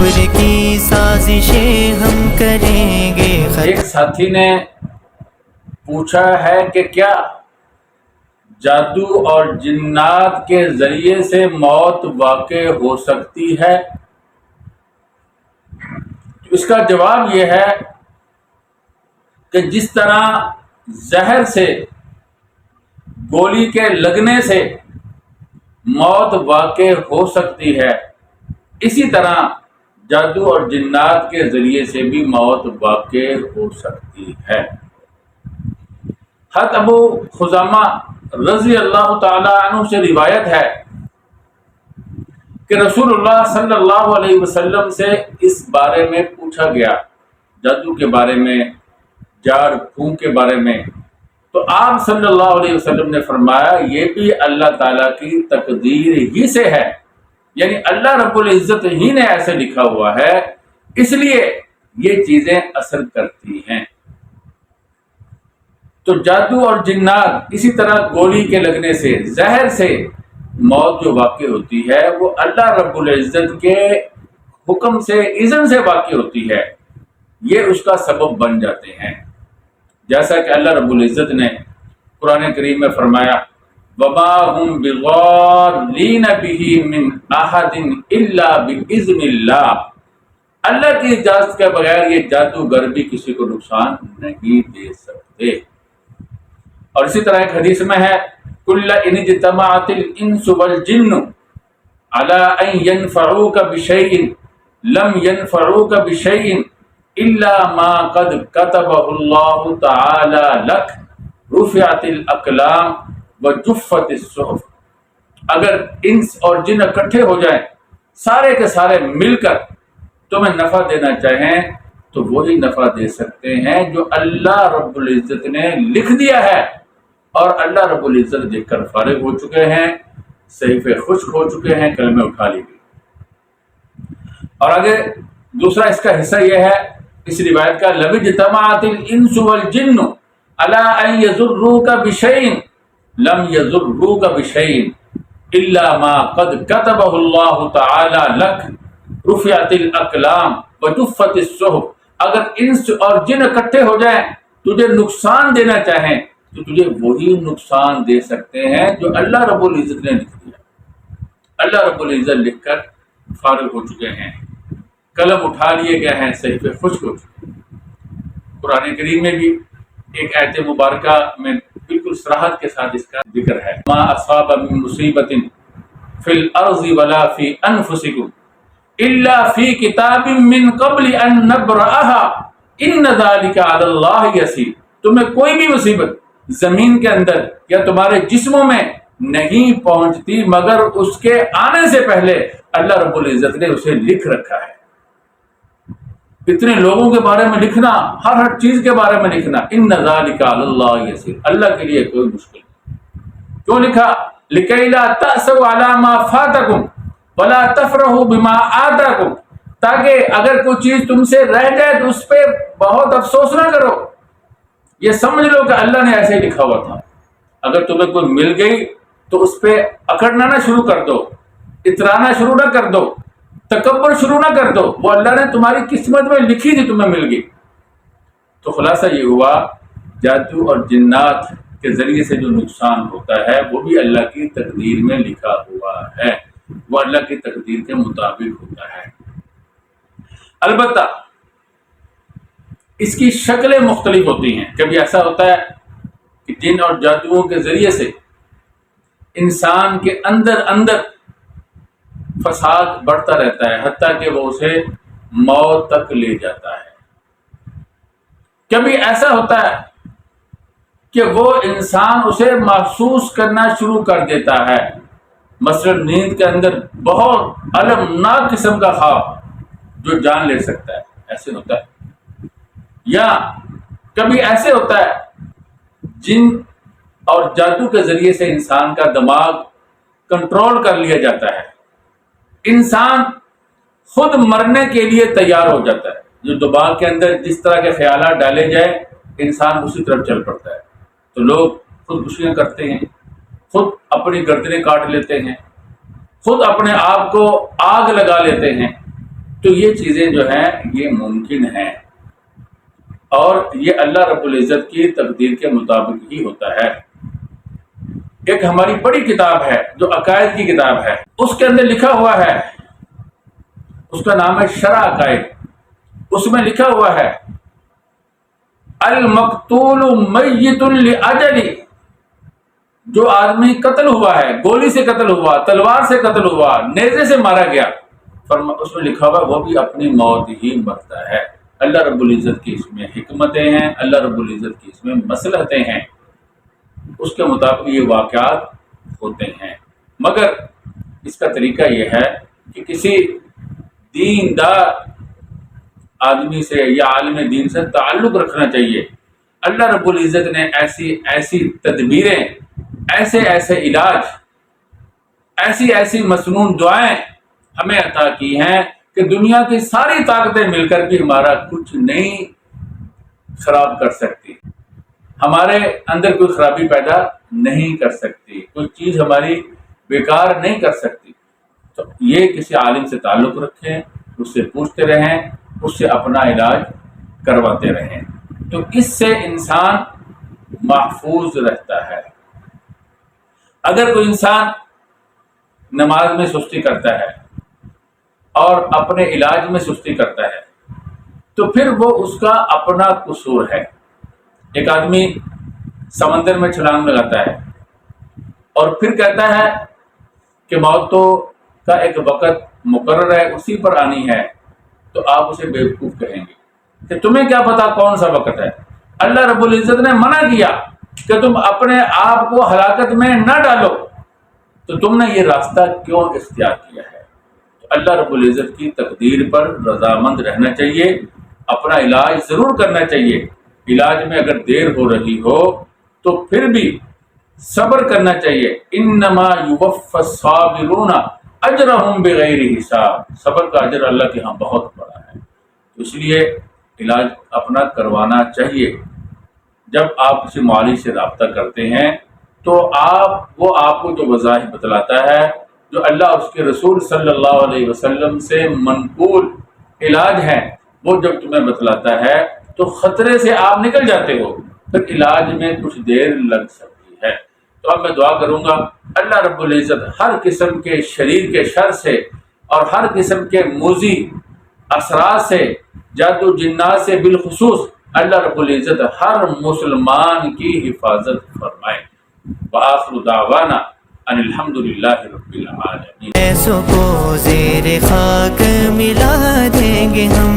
کفر کی سازشیں ہم کریں گے ایک ساتھی نے پوچھا ہے کہ کیا جادو اور جنات کے ذریعے سے موت واقع ہو سکتی ہے؟ اس کا جواب یہ ہے کہ جس طرح زہر سے، گولی کے لگنے سے موت واقع ہو سکتی ہے، اسی طرح جادو اور جنات کے ذریعے سے بھی موت واقع ہو سکتی ہے۔ حضرت ابو خزامہ رضی اللہ تعالی عنہ سے روایت ہے کہ رسول اللہ صلی اللہ علیہ وسلم سے اس بارے میں پوچھا گیا، جادو کے بارے میں، جاڑ پھونک کے بارے میں، تو آپ صلی اللہ علیہ وسلم نے فرمایا یہ بھی اللہ تعالیٰ کی تقدیر ہی سے ہے، یعنی اللہ رب العزت ہی نے ایسے لکھا ہوا ہے، اس لیے یہ چیزیں اثر کرتی ہیں۔ تو جادو اور جنات اسی طرح گولی کے لگنے سے، زہر سے موت جو واقع ہوتی ہے وہ اللہ رب العزت کے حکم سے، اذن سے واقع ہوتی ہے، یہ اس کا سبب بن جاتے ہیں۔ جیسا کہ اللہ رب العزت نے قرآن کریم میں فرمایا وَمَا هُمْ بِضَارِّينَ بِهِ مِنْ أَحَدٍ إِلَّا بِإِذْنِ اللَّهِ، اللہ کی اجازت کے بغیر یہ جادوگر بھی کسی کو نقصان نہیں دے سکتے۔ اور اسی طرح ایک حدیث میں ہے كُلَّ إِنِ اجْتَمَعَتِ الْإِنسُ وَالْجِنُّ عَلَىٰ أَن يَنْفَعُوكَ بِشَيْءٍ لَمْ يَنْفَعُوكَ بِشَيْءٍ إِلَّا مَا قَدْ كَتَبَهُ اللَّهُ تَعَالَى لَكَ رُفِعَتِ الْأَقْلَامُ وَجُفَّتِ الصُّحُفُ، اگر انس اور جن اکٹھے ہو جائیں، سارے کے سارے مل کر تمہیں نفع دینا چاہیں تو وہی نفع دے سکتے ہیں جو اللہ رب العزت نے لکھ دیا ہے، اور اللہ رب العزت دیکھ کر فارغ ہو چکے ہیں، صحیفے خشک ہو چکے ہیں، کلمے اٹھا لی گئی۔ اور آگے دوسرا اس کا حصہ یہ ہے اس روایت کا لَوِ اجْتَمَعَتِ الْإِنسُ وَالْجِنُّ عَلَىٰ أَن يَضُرُّوكَ بِشَيْءٍ لَمْ يَضُرُّوكَ بِشَيْءٍ إِلَّا مَا قَدْ كَتَبَهُ اللَّهُ تَعَالَى لَكَ رُفِعَتِ الْأَقْلَامُ وَجُفَّتِ الصُّحُفُ، اگر انس اور جن اکٹھے ہو جائیں تجھے نقصان دینا چاہیں تو تجھے وہی نقصان دے سکتے ہیں جو اللہ رب العزت نے لکھ دیا۔ اللہ رب العزت لکھ کر فارغ ہو چکے ہیں، قلم اٹھا لیے گئے ہیں، صحیفے خشک ہو چکے ہیں۔ قرآن کریم میں بھی ایک آیت مبارکہ میں بالکل صراحت کے ساتھ اس کا ذکر ہے ما اصاب من مصیبت فی الارض ولا فی انفسکم الا فی کتاب من قبل ان نبرأها ان ذلک علی اللہ یسیر، تمہیں کوئی بھی مصیبت زمین کے اندر یا تمہارے جسموں میں نہیں پہنچتی مگر اس کے آنے سے پہلے اللہ رب العزت نے اسے لکھ رکھا ہے۔ اتنے لوگوں کے بارے میں لکھنا، ہر چیز کے بارے میں لکھنا، ان ذالک علی اللہ یسیر، اللہ کے لیے کوئی مشکل نہیں۔ کیوں لکھا؟ لکی لا تأسوا علی ما فاتکم ولا تفرحوا بما آتاکم، تاکہ اگر کوئی چیز تم سے رہ جائے تو اس پہ بہت افسوس نہ کرو، یہ سمجھ لو کہ اللہ نے ایسے ہی لکھا ہوا تھا۔ اگر تمہیں کوئی مل گئی تو اس پہ اکڑنا نہ شروع کر دو، اترانا شروع نہ کر دو، تکبر شروع نہ کر دو، وہ اللہ نے تمہاری قسمت میں لکھی تھی، تمہیں مل گئی۔ تو خلاصہ یہ ہوا جادو اور جنات کے ذریعے سے جو نقصان ہوتا ہے وہ بھی اللہ کی تقدیر میں لکھا ہوا ہے، وہ اللہ کی تقدیر کے مطابق ہوتا ہے۔ البتہ اس کی شکلیں مختلف ہوتی ہیں۔ کبھی ایسا ہوتا ہے کہ جن اور جادوؤں کے ذریعے سے انسان کے اندر فساد بڑھتا رہتا ہے، حتیٰ کہ وہ اسے موت تک لے جاتا ہے۔ کبھی ایسا ہوتا ہے کہ وہ انسان اسے محسوس کرنا شروع کر دیتا ہے، مثلا نیند کے اندر بہت المناک قسم کا خواب جو جان لے سکتا ہے، ایسے ہوتا ہے۔ یا کبھی ایسے ہوتا ہے جن اور جادو کے ذریعے سے انسان کا دماغ کنٹرول کر لیا جاتا ہے، انسان خود مرنے کے لیے تیار ہو جاتا ہے، جو دماغ کے اندر جس طرح کے خیالات ڈالے جائے انسان اسی طرف چل پڑتا ہے۔ تو لوگ خودکشیاں کرتے ہیں، خود اپنی گردنیں کاٹ لیتے ہیں، خود اپنے آپ کو آگ لگا لیتے ہیں۔ تو یہ چیزیں جو ہیں یہ ممکن ہیں، اور یہ اللہ رب العزت کی تقدیر کے مطابق ہی ہوتا ہے۔ ایک ہماری بڑی کتاب ہے جو عقائد کی کتاب ہے، اس کے اندر لکھا ہوا ہے، اس کا نام ہے شرح عقائد، اس میں لکھا ہوا ہے المقتول میت لاجل، جو آدمی قتل ہوا ہے، گولی سے قتل ہوا، تلوار سے قتل ہوا، نیزے سے مارا گیا، اس میں لکھا ہوا ہے وہ بھی اپنی موت ہی مرتا ہے۔ اللہ رب العزت کی اس میں حکمتیں ہیں، اللہ رب العزت کی اس میں مصلحتیں ہیں، اس کے مطابق یہ واقعات ہوتے ہیں۔ مگر اس کا طریقہ یہ ہے کہ کسی دیندار آدمی سے یا عالم دین سے تعلق رکھنا چاہیے۔ اللہ رب العزت نے ایسی تدبیریں، ایسے علاج، ایسی مصنون دعائیں ہمیں عطا کی ہیں کہ دنیا کی ساری طاقتیں مل کر بھی ہمارا کچھ نہیں خراب کر سکتی، ہمارے اندر کوئی خرابی پیدا نہیں کر سکتی، کوئی چیز ہماری بیکار نہیں کر سکتی۔ تو یہ کسی عالم سے تعلق رکھیں، اس سے پوچھتے رہیں، اس سے اپنا علاج کرواتے رہیں، تو اس سے انسان محفوظ رہتا ہے۔ اگر کوئی انسان نماز میں سستی کرتا ہے اور اپنے علاج میں سستی کرتا ہے تو پھر وہ اس کا اپنا قصور ہے۔ ایک آدمی سمندر میں چھلانگ لگاتا ہے اور پھر کہتا ہے کہ موت کا ایک وقت مقرر ہے، اسی پر آنی ہے، تو آپ اسے بیوقوف کہیں گے کہ تمہیں کیا پتا کون سا وقت ہے؟ اللہ رب العزت نے منع کیا کہ تم اپنے آپ کو ہلاکت میں نہ ڈالو، تو تم نے یہ راستہ کیوں اختیار کیا ہے؟ تو اللہ رب العزت کی تقدیر پر رضامند رہنا چاہیے، اپنا علاج ضرور کرنا چاہیے۔ علاج میں اگر دیر ہو رہی ہو تو پھر بھی صبر کرنا چاہیے۔ انما یوفی الصابرون اجرہم بغیر حساب، صبر کا اجر اللہ کے ہاں بہت بڑا ہے، تو اس لیے علاج اپنا کروانا چاہیے۔ جب آپ کسی معالج سے رابطہ کرتے ہیں تو وہ آپ کو جو وظائف بتلاتا ہے، جو اللہ اس کے رسول صلی اللہ علیہ وسلم سے منقول علاج ہے، وہ جب تمہیں بتلاتا ہے تو خطرے سے آپ نکل جاتے ہو، پھر علاج میں کچھ دیر لگ سکتی ہے۔ تو اب میں دعا کروں گا اللہ رب العزت ہر قسم کے شریر کے شر سے اور ہر قسم کے موذی اثرات سے، جادو جنات سے بالخصوص اللہ رب العزت ہر مسلمان کی حفاظت فرمائے۔ وآخر دعوانا ان الحمدللہ رب العالمین۔ ایسوں کو زیر خاک ملا دیں گے ہم،